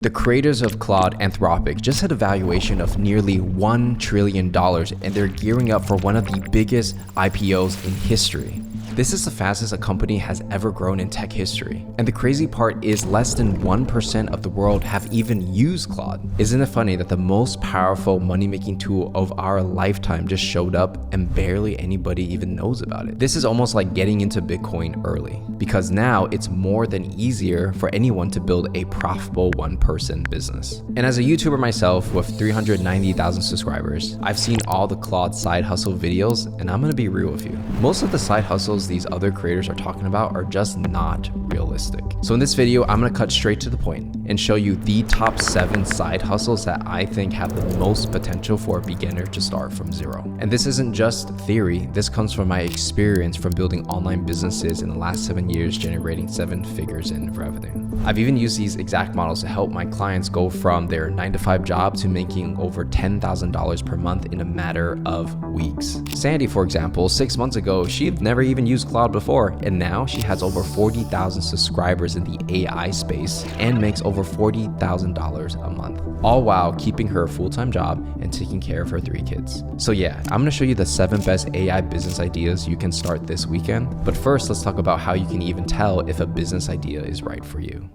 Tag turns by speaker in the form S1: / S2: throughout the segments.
S1: The creators of Claude, Anthropic, just had a valuation of nearly $1 trillion, and they're gearing up for one of the biggest IPOs in history. This is the fastest a company has ever grown in tech history. And the crazy part is less than 1% of the world have even used Claude. Isn't it funny that the most powerful money-making tool of our lifetime just showed up and barely anybody even knows about it? This is almost like getting into Bitcoin early, because now it's more than easier for anyone to build a profitable one-person business. And as a YouTuber myself with 390,000 subscribers, I've seen all the Claude side hustle videos, and I'm gonna be real with you. Most of the side hustles these other creators are talking about are just not realistic. So in this video, I'm gonna cut straight to the point and show you the top 7 side hustles that I think have the most potential for a beginner to start from zero. And this isn't just theory, this comes from my experience from building online businesses in the last 7 years, generating 7 figures in revenue. I've even used these exact models to help my clients go from their 9-to-5 job to making over $10,000 per month in a matter of weeks. Sandy, for example, 6 months ago, she had never even used Claude before, and now she has over 40,000 subscribers in the AI space and makes over $40,000 a month, all while keeping her full-time job and taking care of her 3 kids. So yeah, I'm gonna show you the 7 best AI business ideas you can start this weekend. But first, let's talk about how you can even tell if a business idea is right for you.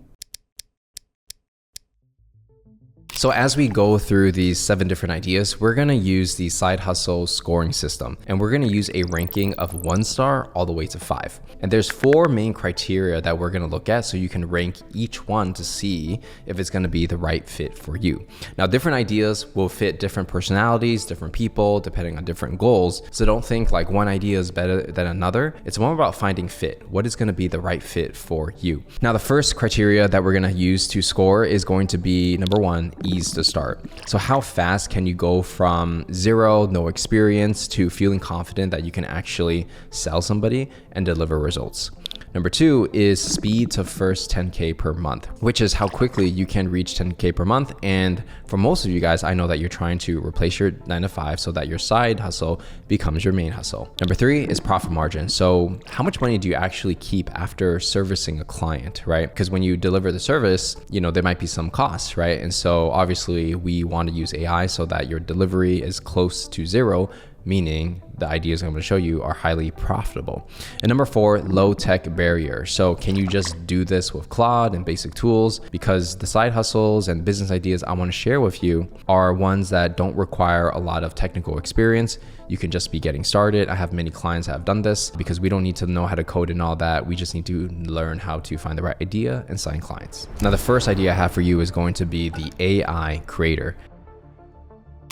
S1: So as we go through these 7 different ideas, we're gonna use the side hustle scoring system, and we're gonna use a ranking of 1 star all the way to 5. And there's 4 main criteria that we're gonna look at, so you can rank each one to see if it's gonna be the right fit for you. Now, different ideas will fit different personalities, different people, depending on different goals. So don't think like one idea is better than another. It's more about finding fit. What is gonna be the right fit for you? Now, the first criteria that we're gonna use to score is going to be, number 1, ease to start. So how fast can you go from zero, no experience, to feeling confident that you can actually sell somebody and deliver results? Number 2 is speed to first 10K per month, which is how quickly you can reach 10K per month. And for most of you guys, I know that you're trying to replace your 9-to-5 so that your side hustle becomes your main hustle. Number 3 is profit margin. So how much money do you actually keep after servicing a client, right? Because when you deliver the service, you know, there might be some costs, right? And so obviously we want to use AI so that your delivery is close to zero, meaning the ideas I'm going to show you are highly profitable. And number 4, low tech barrier. So can you just do this with Claude and basic tools? Because the side hustles and business ideas I want to share with you are ones that don't require a lot of technical experience. You can just be getting started. I have many clients that have done this because we don't need to know how to code and all that. We just need to learn how to find the right idea and sign clients. Now, the first idea I have for you is going to be the AI creator.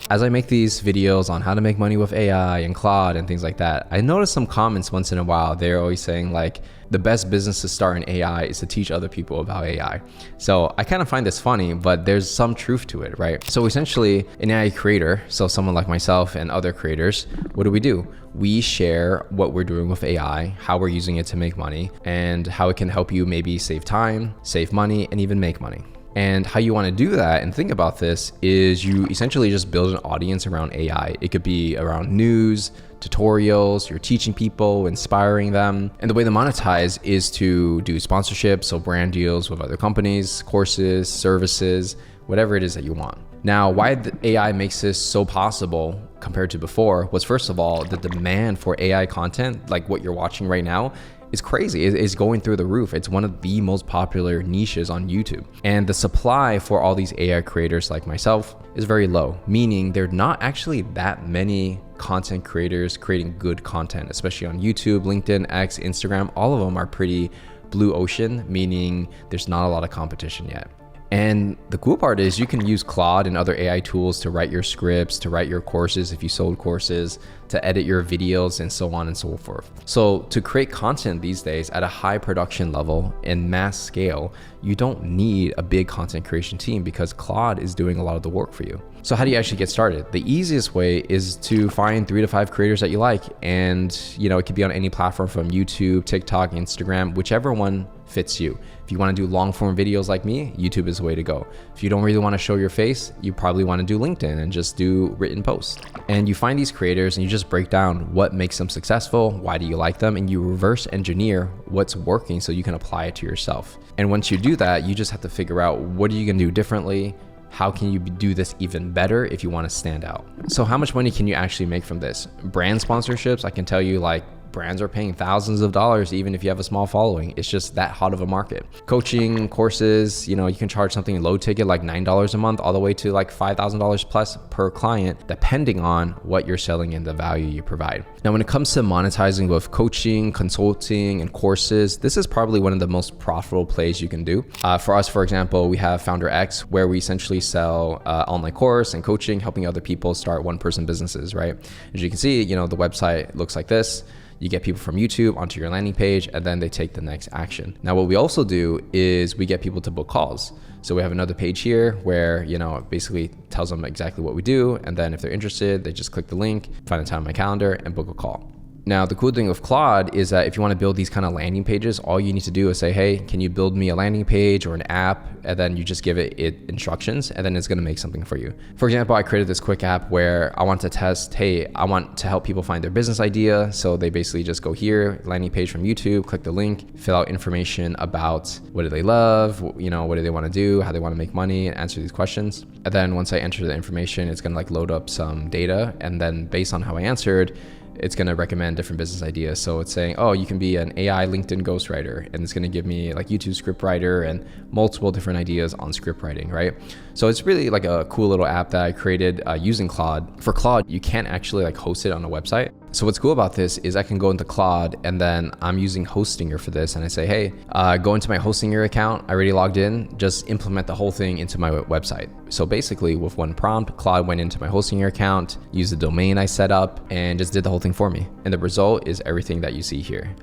S1: As I make these videos on how to make money with AI and Claude and things like that, I notice some comments once in a while. They're always saying like, the best business to start in AI is to teach other people about AI. So I kind of find this funny, but there's some truth to it, right? So essentially, an AI creator, so someone like myself and other creators, what do? We share what we're doing with AI, how we're using it to make money, and how it can help you maybe save time, save money, and even make money. And how you want to do that and think about this is you essentially just build an audience around AI. It could be around news, tutorials, you're teaching people, inspiring them. And the way to monetize is to do sponsorships, so brand deals with other companies, courses, services, whatever it is that you want. Now, why the AI makes this so possible compared to before was, first of all, the demand for AI content, like what you're watching right now, is crazy. It's going through the roof. It's one of the most popular niches on YouTube. And the supply for all these AI creators like myself is very low, meaning there are not actually that many content creators creating good content, especially on YouTube, LinkedIn, X, Instagram. All of them are pretty blue ocean, meaning there's not a lot of competition yet. And the cool part is you can use Claude and other AI tools to write your scripts, to write your courses if you sold courses, to edit your videos, and so on and so forth. So to create content these days at a high production level and mass scale, you don't need a big content creation team because Claude is doing a lot of the work for you. So how do you actually get started? The easiest way is to find 3 to 5 creators that you like. And you know, it could be on any platform from YouTube, TikTok, Instagram, whichever one fits you. If you want to do long form videos like me, YouTube is the way to go. If you don't really want to show your face, you probably want to do LinkedIn and just do written posts. And you find these creators and you just break down what makes them successful, why do you like them, and you reverse engineer what's working so you can apply it to yourself. And once you do that, you just have to figure out what are you gonna do differently? How can you do this even better if you want to stand out? So how much money can you actually make from this? Brand sponsorships, I can tell you, like, brands are paying thousands of dollars even if you have a small following. It's just that hot of a market. Coaching courses, you can charge something low ticket like $9 a month all the way to like $5,000 plus per client, depending on what you're selling and the value you provide. Now, when it comes to monetizing with coaching, consulting, and courses, this is probably one of the most profitable plays you can do. For us, for example, we have Founder X, where we essentially sell online course and coaching, helping other people start one-person businesses, right? As you can see, the website looks like this. You get people from YouTube onto your landing page, and then they take the next action. Now, what we also do is we get people to book calls. So we have another page here where, it basically tells them exactly what we do. And then if they're interested, they just click the link, find a time on my calendar, and book a call. Now, the cool thing with Claude is that if you want to build these kind of landing pages, all you need to do is say, hey, can you build me a landing page or an app? And then you just give it instructions, and then it's going to make something for you. For example, I created this quick app where I want to test, hey, I want to help people find their business idea. So they basically just go here, landing page from YouTube, click the link, fill out information about what do they love, what do they want to do, how they want to make money, and answer these questions. And then once I enter the information, it's going to load up some data. And then based on how I answered, it's going to recommend different business ideas. So it's saying, oh, you can be an AI LinkedIn ghostwriter, and it's going to give me like YouTube scriptwriter and multiple different ideas on script writing, right? So it's really like a cool little app that I created using Claude. For Claude, you can't actually host it on a website. So what's cool about this is I can go into Claude, and then I'm using Hostinger for this. And I say, hey, go into my Hostinger account. I already logged in, just implement the whole thing into my website. So basically with one prompt, Claude went into my Hostinger account, used the domain I set up, and just did the whole thing for me. And the result is everything that you see here.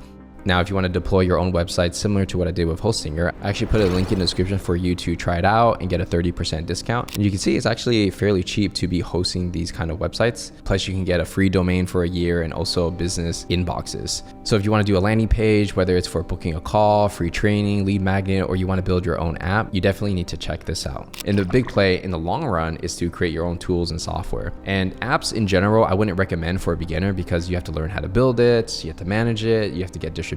S1: Now, if you want to deploy your own website similar to what I did with Hostinger, I actually put a link in the description for you to try it out and get a 30% discount. And you can see it's actually fairly cheap to be hosting these kind of websites. Plus, you can get a free domain for a year and also business inboxes. So if you want to do a landing page, whether it's for booking a call, free training, lead magnet, or you want to build your own app, you definitely need to check this out. And the big play in the long run is to create your own tools and software. And apps in general, I wouldn't recommend for a beginner because you have to learn how to build it, you have to manage it, you have to get distribution,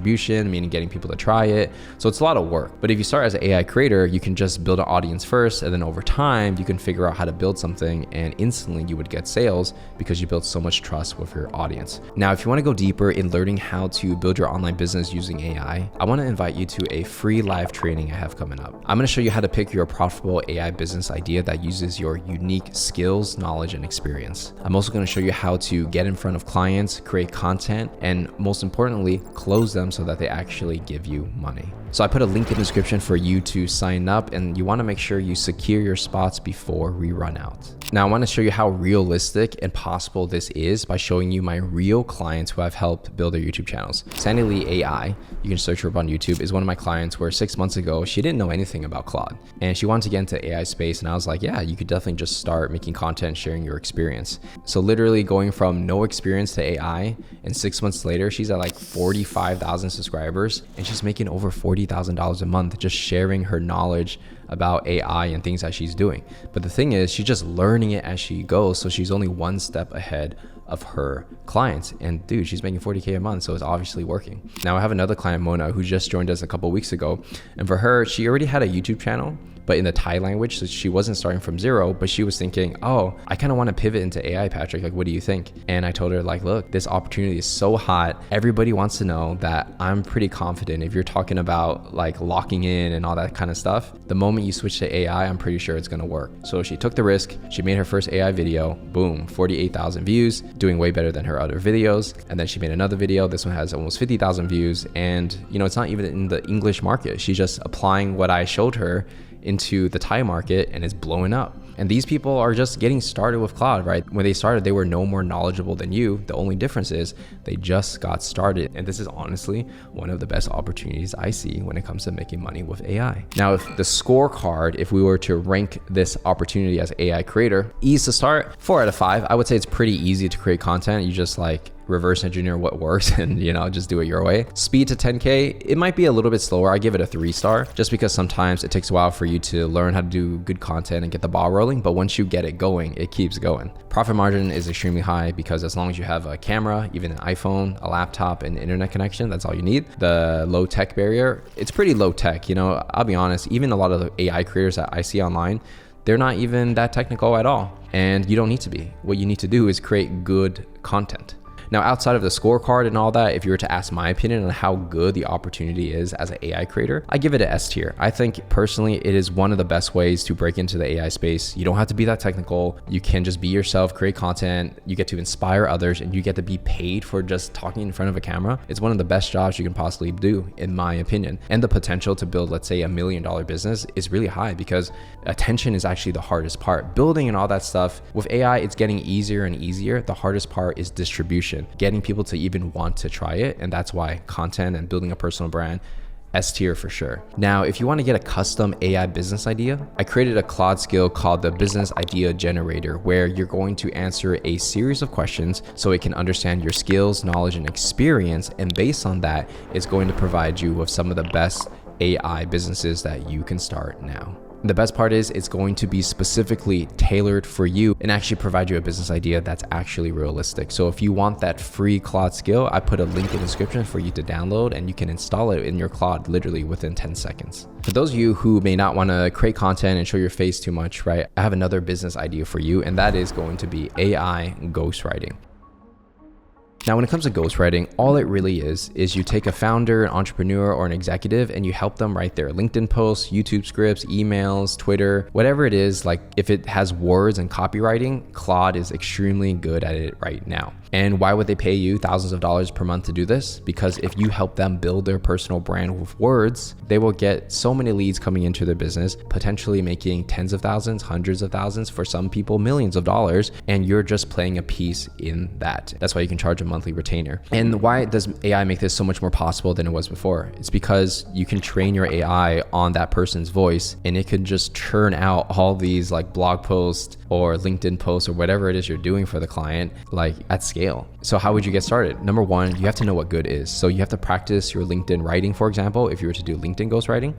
S1: meaning getting people to try it. So it's a lot of work. But if you start as an AI creator, you can just build an audience first, and then over time, you can figure out how to build something, and instantly you would get sales because you built so much trust with your audience. Now, if you want to go deeper in learning how to build your online business using AI, I want to invite you to a free live training I have coming up. I'm going to show you how to pick your profitable AI business idea that uses your unique skills, knowledge, and experience. I'm also going to show you how to get in front of clients, create content, and most importantly, close them so that they actually give you money. So I put a link in the description for you to sign up, and you want to make sure you secure your spots before we run out. Now I want to show you how realistic and possible this is by showing you my real clients who I've helped build their YouTube channels. Sandy Lee AI, you can search her up on YouTube, is one of my clients where 6 months ago, she didn't know anything about Claude and she wanted to get into AI space. And I was like, yeah, you could definitely just start making content, sharing your experience. So literally going from no experience to AI, and 6 months later, she's at like 45,000 subscribers and she's making over $40,000 a month just sharing her knowledge about AI and things that she's doing. But the thing is, she's just learning it as she goes. So she's only one step ahead of her clients. And dude, she's making 40K a month. So it's obviously working. Now I have another client, Mona, who just joined us a couple of weeks ago. And for her, she already had a YouTube channel, but in the Thai language. So she wasn't starting from zero, but she was thinking, oh, I kind of want to pivot into AI, Patrick. Like, what do you think? And I told her, like, look, this opportunity is so hot. Everybody wants to know that I'm pretty confident if you're talking about like locking in and all that kind of stuff, the moment you switch to AI, I'm pretty sure it's going to work. So she took the risk. She made her first AI video, boom, 48,000 views, doing way better than her other videos. And then she made another video. This one has almost 50,000 views. And it's not even in the English market. She's just applying what I showed her into the Thai market, and it's blowing up. And these people are just getting started with Claude, right? When they started, they were no more knowledgeable than you. The only difference is they just got started. And this is honestly one of the best opportunities I see when it comes to making money with AI. Now, if the scorecard, if we were to rank this opportunity as AI creator, ease to start, 4 out of 5. I would say it's pretty easy to create content. You just like reverse engineer what works and, just do it your way. Speed to 10K, it might be a little bit slower. I give it a 3-star just because sometimes it takes a while for you to learn how to do good content and get the ball rolling. But once you get it going, it keeps going. Profit margin is extremely high because as long as you have a camera, even an iPhone, a laptop, and internet connection, that's all you need. The low tech barrier, it's pretty low tech. I'll be honest, even a lot of the AI creators that I see online, they're not even that technical at all. And you don't need to be. What you need to do is create good content. Now, outside of the scorecard and all that, if you were to ask my opinion on how good the opportunity is as an AI creator, I give it an S tier. I think personally, it is one of the best ways to break into the AI space. You don't have to be that technical. You can just be yourself, create content. You get to inspire others and you get to be paid for just talking in front of a camera. It's one of the best jobs you can possibly do, in my opinion. And the potential to build, let's say, $1 million business is really high because attention is actually the hardest part. Building and all that stuff. With AI, it's getting easier and easier. The hardest part is distribution. Getting people to even want to try it. And that's why content and building a personal brand, S tier for sure. Now, if you want to get a custom AI business idea, I created a Claude skill called the Business Idea Generator, where you're going to answer a series of questions so it can understand your skills, knowledge, and experience. And based on that, it's going to provide you with some of the best AI businesses that you can start now. The best part is it's going to be specifically tailored for you and actually provide you a business idea that's actually realistic. So if you want that free Claude skill, I put a link in the description for you to download and you can install it in your Claude literally within 10 seconds. For those of you who may not want to create content and show your face too much, right? I have another business idea for you, and that is going to be AI ghostwriting. Now, when it comes to ghostwriting, all it really is you take a founder, an entrepreneur, or an executive, and you help them write their LinkedIn posts, YouTube scripts, emails, Twitter, whatever it is. Like if it has words and copywriting, Claude is extremely good at it right now. And why would they pay you thousands of dollars per month to do this? Because if you help them build their personal brand with words, they will get so many leads coming into their business, potentially making tens of thousands, hundreds of thousands, for some people, millions of dollars. And you're just playing a piece in that. That's why you can charge a monthly retainer. And why does AI make this so much more possible than it was before? It's because you can train your AI on that person's voice and it can just churn out all these like blog posts or LinkedIn posts or whatever it is you're doing for the client, like at scale. So how would you get started? Number one, you have to know what good is. So you have to practice your LinkedIn writing, for example, if you were to do LinkedIn ghostwriting,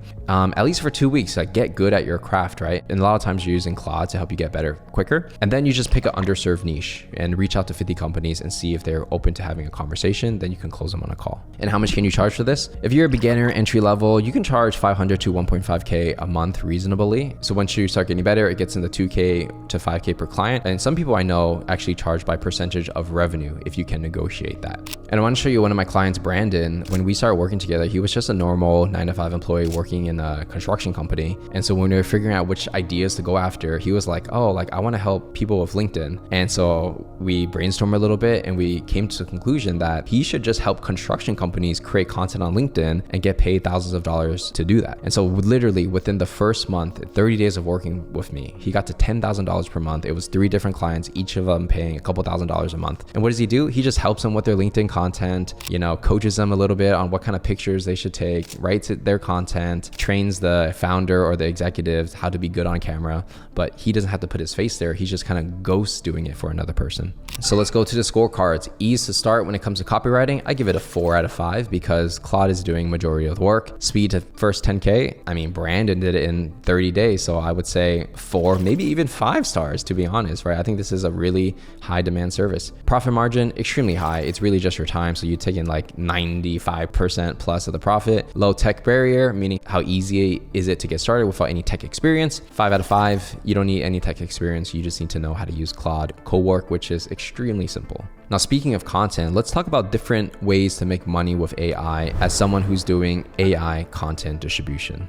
S1: at least for 2 weeks, like get good at your craft, right? And a lot of times you're using Claude to help you get better quicker. And then you just pick an underserved niche and reach out to 50 companies and see if they're open to having a conversation. Then you can close them on a call. And how much can you charge for this? If you're a beginner, entry level, you can charge 500 to 1.5K a month reasonably. So once you start getting better, it gets in the 2K to 5K per client. And some people I know actually charge by percentage of revenue if you can negotiate that. And I want to show you one of my clients, Brandon. When we started working together, he was just a normal 9-to-5 employee working in a construction company. And so when we were figuring out which ideas to go after, he was like, oh, like I want to help people with LinkedIn. And so we brainstormed a little bit and we came to the conclusion that he should just help construction companies create content on LinkedIn and get paid thousands of dollars to do that. And so literally within the first month, 30 days of working with me, he got to $10,000 per month. It was 3 different clients, each of them paying a couple $1,000s a month. And what does he do? He just helps them with their LinkedIn content, coaches them a little bit on what kind of pictures they should take, writes their content, trains the founder or the executives how to be good on camera, but he doesn't have to put his face there. He's just kind of ghosts doing it for another person. So let's go to the scorecards. Ease to start when it comes to copywriting, I give it a 4 out of 5 because Claude is doing majority of the work. Speed to first 10K, I mean, Brandon did it in 30 days. So I would say 4, maybe even 5 stars, to be honest, right? I think this is a really high demand service. Profit margin, extremely high. It's really just your time. So you take in like 95% plus of the profit. Low tech barrier, meaning how easy is it to get started without any tech experience? 5 out of 5. You don't need any tech experience. You just need to know how to use Claude co-work, which is extremely simple. Now, speaking of content, let's talk about different ways to make money with AI as someone who's doing AI content distribution.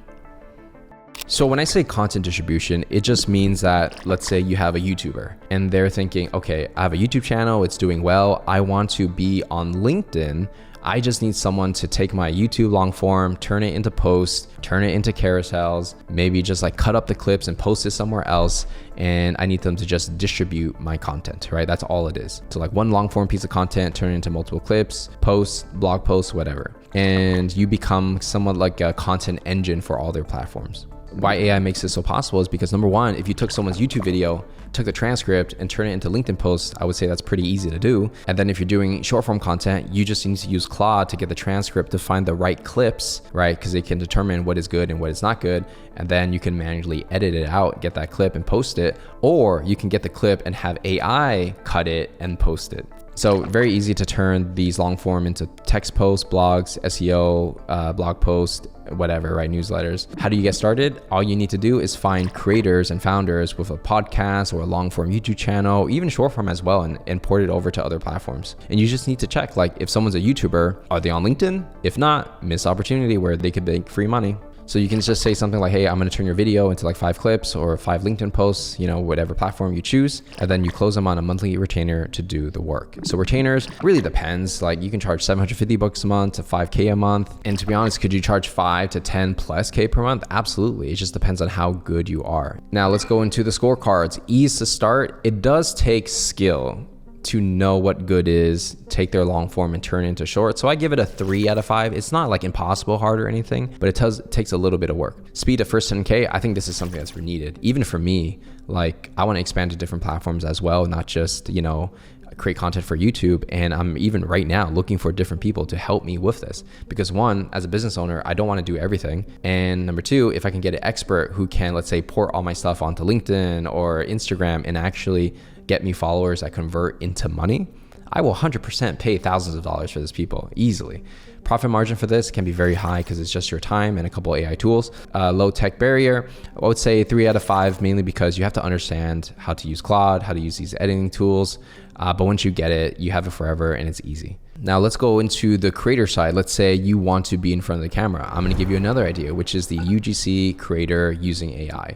S1: So when I say content distribution, it just means that let's say you have a YouTuber and they're thinking, okay, I have a YouTube channel, it's doing well. I want to be on LinkedIn. I just need someone to take my YouTube long form, turn it into posts, turn it into carousels, maybe just like cut up the clips and post it somewhere else. And I need them to just distribute my content, right? That's all it is. So like one long form piece of content, turn it into multiple clips, posts, blog posts, whatever. And you become somewhat like a content engine for all their platforms. why AI makes this so possible is because number one, if you took someone's YouTube video, took the transcript and turn it into LinkedIn posts, I would say that's pretty easy to do. And then if you're doing short form content, you just need to use Claude to get the transcript to find the right clips, right? Because it can determine what is good and what is not good. And then you can manually edit it out, get that clip and post it. Or you can get the clip and have AI cut it and post it. So very easy to turn these long form into text posts, blogs, SEO, blog posts, whatever, right? Newsletters. How do you get started? All you need to do is find creators and founders with a podcast or a long form YouTube channel, even short form as well, and port it over to other platforms. And you just need to check, like, if someone's a YouTuber, are they on LinkedIn? If not, missed opportunity where they could make free money. So you can just say something like, hey, I'm going to turn your video into like 5 clips or 5 LinkedIn posts, you know, whatever platform you choose. And then you close them on a monthly retainer to do the work. So retainers really depends. Like you can charge $750 a month to $5K a month. And to be honest, could you charge 5 to 10 plus K per month? Absolutely. It just depends on how good you are. Now let's go into the scorecards. Ease to start. It does take skill to know what good is, take their long form and turn it into short. So I give it a 3 out of 5. It's not like impossible hard or anything, but it takes a little bit of work. Speed of first 10K, I think this is something that's needed. Even for me, like I want to expand to different platforms as well, not just, you know, create content for YouTube. And I'm even right now looking for different people to help me with this, because one, as a business owner, I don't want to do everything. And number two, if I can get an expert who can, let's say, port all my stuff onto LinkedIn or Instagram and actually get me followers that convert into money, I will 100% pay thousands of dollars for this people easily. Profit margin for this can be very high because it's just your time and a couple AI tools. Low tech barrier, I would say 3 out of 5, mainly because you have to understand how to use Claude, how to use these editing tools. But once you get it, you have it forever and it's easy. Now let's go into the creator side. Let's say you want to be in front of the camera. I'm going to give you another idea, which is the UGC creator using AI.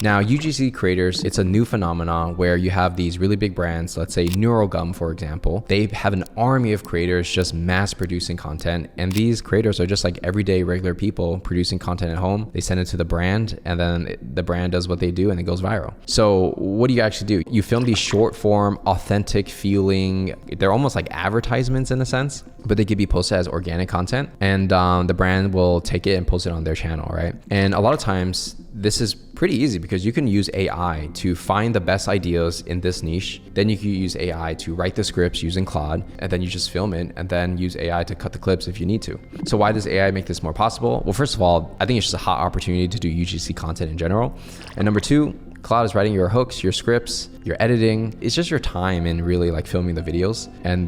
S1: Now, UGC creators, it's a new phenomenon where you have these really big brands, let's say Neurogum, for example. They have an army of creators just mass producing content. And these creators are just like everyday regular people producing content at home. They send it to the brand and then the brand does what they do and it goes viral. So what do you actually do? You film these short form, authentic feeling, they're almost like advertisements in a sense, but they could be posted as organic content, and the brand will take it and post it on their channel, right? And a lot of times this is pretty easy because you can use AI to find the best ideas in this niche. Then you can use AI to write the scripts using Claude, and then you just film it and then use AI to cut the clips if you need to. So why does AI make this more possible? Well, first of all, I think it's just a hot opportunity to do UGC content in general. And number two, Claude is writing your hooks, your scripts, your editing. It's just your time in really like filming the videos. And,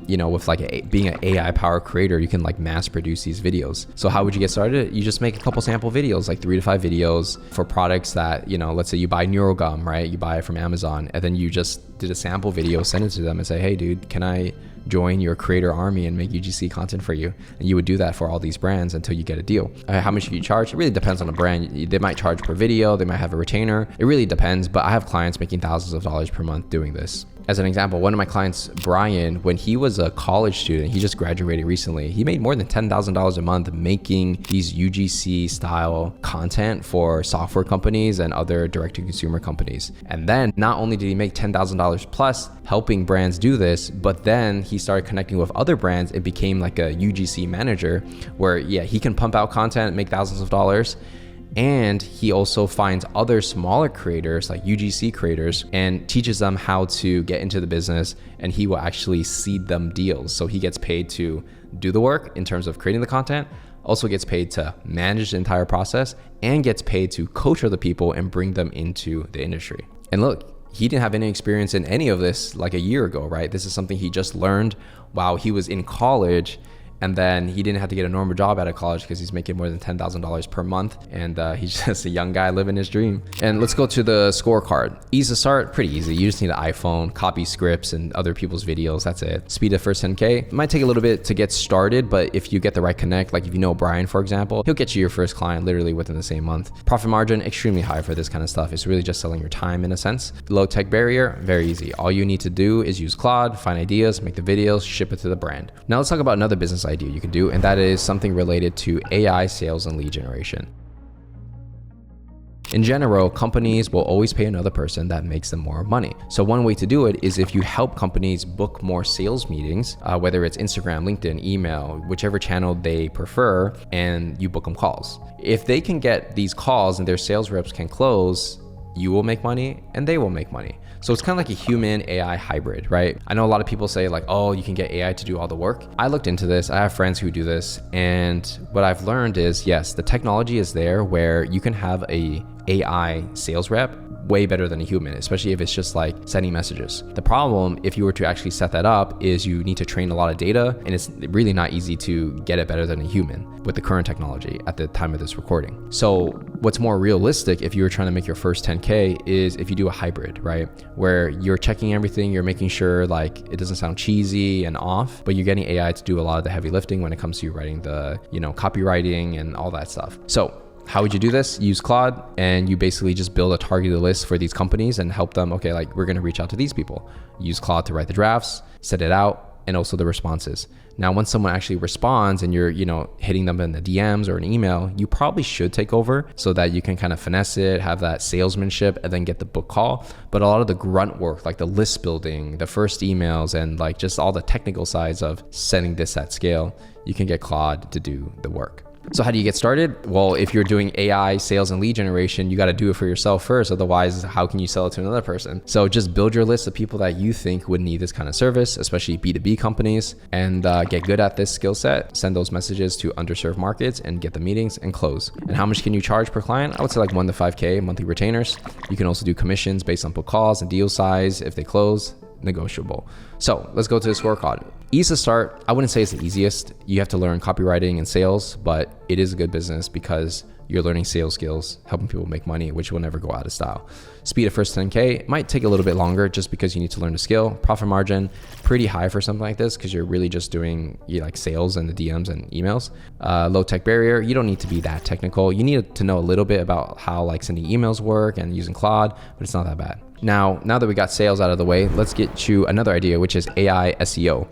S1: you know, with like being an AI powered creator, you can like mass produce these videos. So how would you get started? You just make a couple sample videos, like 3 to 5 videos for products that, you know, let's say you buy Neurogum, right? You buy it from Amazon, and then you just did a sample video, send it to them and say, hey dude, can I join your creator army and make UGC content for you? And you would do that for all these brands until you get a deal. How much do you charge? It really depends on the brand. They might charge per video, they might have a retainer. It really depends, but I have clients making thousands of dollars per month doing this. As an example, one of my clients, Brian, when he was a college student, he just graduated recently, he made more than $10,000 a month making these UGC style content for software companies and other direct-to-consumer companies. And then not only did he make $10,000 plus helping brands do this, but then he started connecting with other brands. It became like a UGC manager where, yeah, he can pump out content, make thousands of dollars. And he also finds other smaller creators like UGC creators and teaches them how to get into the business, and he will actually seed them deals. So he gets paid to do the work in terms of creating the content, also gets paid to manage the entire process, and gets paid to coach other people and bring them into the industry. And look, he didn't have any experience in any of this like a year ago, right? This is something he just learned while he was in college. And then he didn't have to get a normal job out of college because he's making more than $10,000 per month. And he's just a young guy living his dream. And let's go to the scorecard. Ease to start, pretty easy. You just need an iPhone, copy scripts and other people's videos. That's it. Speed of first 10K. It might take a little bit to get started, but if you get the right connect, like if you know Brian, for example, he'll get you your first client literally within the same month. Profit margin, extremely high for this kind of stuff. It's really just selling your time in a sense. Low tech barrier, very easy. All you need to do is use Claude, find ideas, make the videos, ship it to the brand. Now let's talk about another business idea you can do, and that is something related to AI sales and lead generation. In general, companies will always pay another person that makes them more money. So one way to do it is if you help companies book more sales meetings, whether it's Instagram, LinkedIn, email, whichever channel they prefer, and you book them calls. If they can get these calls and their sales reps can close, you will make money and they will make money. So it's kind of like a human AI hybrid, right? I know a lot of people say like, oh, you can get AI to do all the work. I looked into this. I have friends who do this. And what I've learned is, yes, the technology is there where you can have a AI sales rep way better than a human, especially if it's just like sending messages. The problem, if you were to actually set that up, is you need to train a lot of data, and it's really not easy to get it better than a human with the current technology at the time of this recording. So what's more realistic if you were trying to make your first 10K is if you do a hybrid, right? Where you're checking everything, you're making sure like it doesn't sound cheesy and off, but you're getting AI to do a lot of the heavy lifting when it comes to you writing the, copywriting and all that stuff. So how would you do this? Use Claude, and you basically just build a targeted list for these companies and help them, okay, like we're gonna reach out to these people. Use Claude to write the drafts, set it out, and also the responses. Now, once someone actually responds and you're, hitting them in the DMs or an email, you probably should take over so that you can kind of finesse it, have that salesmanship, and then get the book call. But a lot of the grunt work, like the list building, the first emails, and like just all the technical sides of setting this at scale, you can get Claude to do the work. So how do you get started? Well, if you're doing AI sales and lead generation, you got to do it for yourself first. Otherwise, how can you sell it to another person? So just build your list of people that you think would need this kind of service, especially B2B companies, and get good at this skill set. Send those messages to underserved markets and get the meetings and close. And how much can you charge per client? I would say like 1 to 5K monthly retainers. You can also do commissions based on book calls and deal size. If they close, negotiable. So let's go to the scorecard. Easy to start. I wouldn't say it's the easiest. You have to learn copywriting and sales, but it is a good business because you're learning sales skills, helping people make money, which will never go out of style. Speed of first 10K might take a little bit longer just because you need to learn the skill. Profit margin, pretty high for something like this because you're really just doing like sales and the DMs and emails. Low tech barrier, you don't need to be that technical. You need to know a little bit about how like sending emails work and using Claude, but it's not that bad. Now that we got sales out of the way, let's get you another idea, which is AI SEO.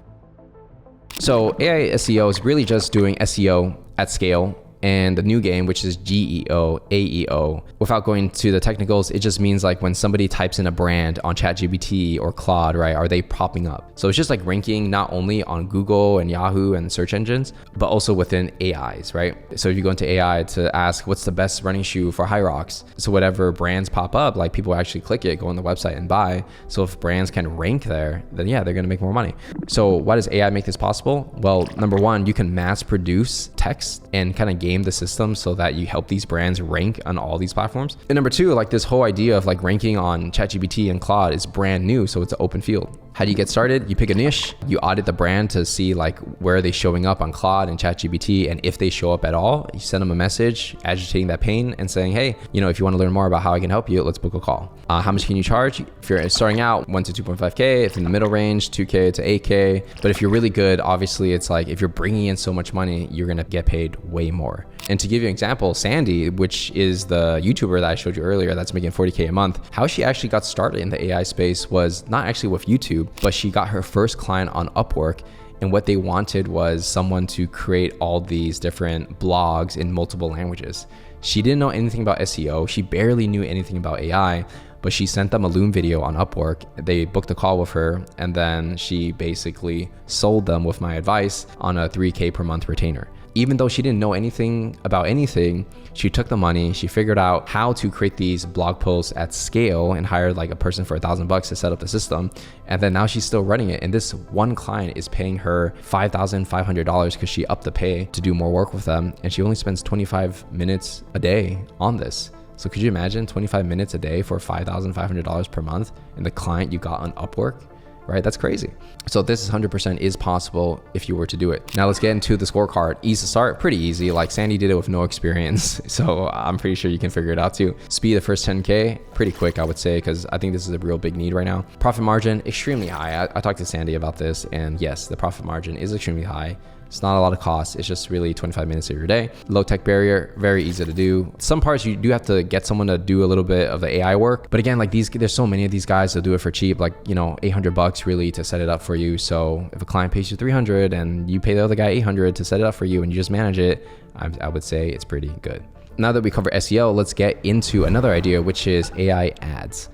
S1: So AI SEO is really just doing SEO at scale, and the new game, which is GEO, AEO. Without going to the technicals, it just means like when somebody types in a brand on ChatGPT or Claude, right, are they popping up? So it's just like ranking not only on Google and Yahoo and search engines, but also within AIs, right? So if you go into AI to ask what's the best running shoe for high rocks, so whatever brands pop up, like people actually click it, go on the website and buy. So if brands can rank there, then yeah, they're gonna make more money. So why does AI make this possible? Well, number one, you can mass produce text and kind of game the system so that you help these brands rank on all these platforms. And number two, like this whole idea of like ranking on ChatGPT and Claude is brand new, so it's an open field. How do you get started? You pick a niche, you audit the brand to see like where are they showing up on Claude and ChatGPT, and if they show up at all, you send them a message agitating that pain and saying, hey, if you want to learn more about how I can help you, let's book a call. How much can you charge? If you're starting out, 1 to 2.5K, if in the middle range, 2K to 8K. But if you're really good, obviously it's like if you're bringing in so much money, you're gonna get paid way more. And to give you an example, Sandy, which is the YouTuber that I showed you earlier that's making 40K a month, how she actually got started in the AI space was not actually with YouTube, but she got her first client on Upwork. And what they wanted was someone to create all these different blogs in multiple languages. She didn't know anything about SEO. She barely knew anything about AI, but she sent them a Loom video on Upwork. They booked a call with her, and then she basically sold them with my advice on a 3K per month retainer. Even though she didn't know anything about anything, she took the money, she figured out how to create these blog posts at scale and hired like a person for $1,000 to set up the system. And then now she's still running it. And this one client is paying her $5,500 because she upped the pay to do more work with them. And she only spends 25 minutes a day on this. So could you imagine 25 minutes a day for $5,500 per month and the client you got on Upwork? Right? That's crazy. So this 100% is possible if you were to do it. Now let's get into the scorecard. Easy to start, pretty easy. Like Sandy did it with no experience. So I'm pretty sure you can figure it out too. Speed the first 10K, pretty quick, I would say, because I think this is a real big need right now. Profit margin, extremely high. I talked to Sandy about this, and yes, the profit margin is extremely high. It's not a lot of cost. It's just really 25 minutes of your day. Low tech barrier, very easy to do. Some parts you do have to get someone to do a little bit of the AI work. But again, like there's so many of these guys that do it for cheap, like, $800 really to set it up for you. So if a client pays you $300 and you pay the other guy $800 to set it up for you and you just manage it, I would say it's pretty good. now that we cover SEO, let's get into another idea, which is AI ads.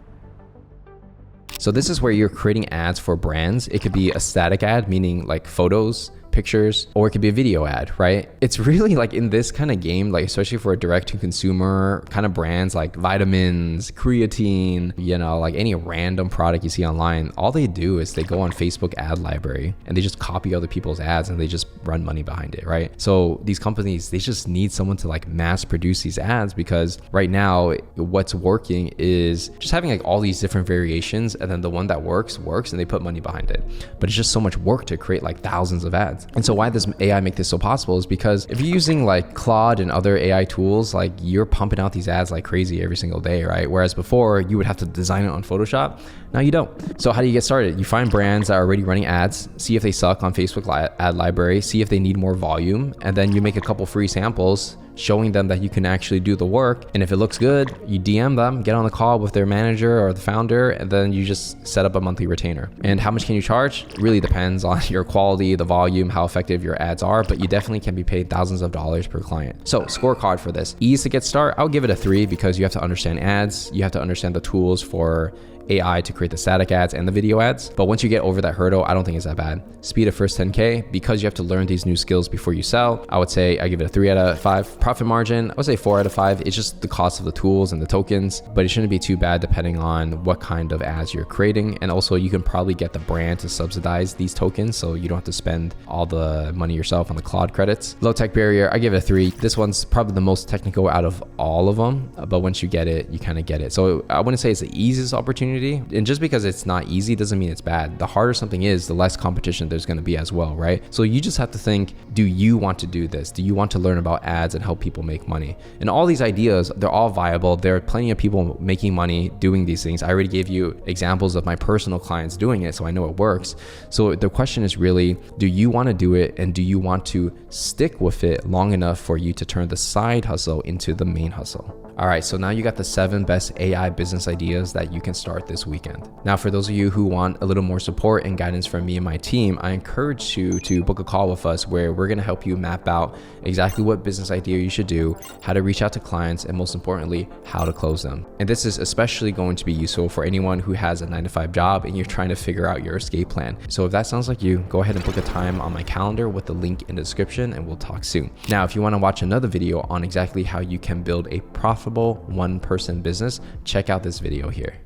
S1: So this is where you're creating ads for brands. It could be a static ad, meaning like photos, pictures, or it could be a video ad, right? It's really like in this kind of game, like especially for a direct to consumer kind of brands like vitamins, creatine, you know, like any random product you see online, all they do is they go on Facebook ad library and they just copy other people's ads and they just run money behind it, right? So these companies, they just need someone to like mass produce these ads, because right now what's working is just having like all these different variations, and then the one that works and they put money behind it. But it's just so much work to create like thousands of ads. And so why does AI make this so possible is because if you're using like Claude and other AI tools, like you're pumping out these ads like crazy every single day, right? Whereas before you would have to design it on Photoshop. Now you don't. So how do you get started? You find brands that are already running ads, see if they suck on Facebook ad library, see if they need more volume, and then you make a couple free samples showing them that you can actually do the work. And if it looks good, you DM them, get on the call with their manager or the founder, and then you just set up a monthly retainer. And how much can you charge? It really depends on your quality, the volume, how effective your ads are, but you definitely can be paid thousands of dollars per client. So scorecard for this. Ease to get started, I'll give it a 3, because you have to understand ads, you have to understand the tools for AI to create the static ads and the video ads. But once you get over that hurdle, I don't think it's that bad. Speed of first 10K, because you have to learn these new skills before you sell, I would say I give it a 3 out of 5. Profit margin, I would say 4 out of 5. It's just the cost of the tools and the tokens, but it shouldn't be too bad depending on what kind of ads you're creating. And also you can probably get the brand to subsidize these tokens, so you don't have to spend all the money yourself on the Claude credits. Low tech barrier, I give it a 3. This one's probably the most technical out of all of them, but once you get it, you kind of get it. So I wouldn't say it's the easiest opportunity. And just because it's not easy doesn't mean it's bad. The harder something is, the less competition there's going to be as well, right? So you just have to think, do you want to do this? Do you want to learn about ads and help people make money? And all these ideas, they're all viable. There are plenty of people making money doing these things. I already gave you examples of my personal clients doing it, so I know it works. So the question is really, do you want to do it, and do you want to stick with it long enough for you to turn the side hustle into the main hustle? All right, so now you got the 7 best AI business ideas that you can start this weekend. Now, for those of you who want a little more support and guidance from me and my team, I encourage you to book a call with us where we're gonna help you map out exactly what business idea you should do, how to reach out to clients, and most importantly, how to close them. And this is especially going to be useful for anyone who has a 9-to-5 job and you're trying to figure out your escape plan. So if that sounds like you, go ahead and book a time on my calendar with the link in the description, and we'll talk soon. Now, if you wanna watch another video on exactly how you can build a profitable one-person business, check out this video here.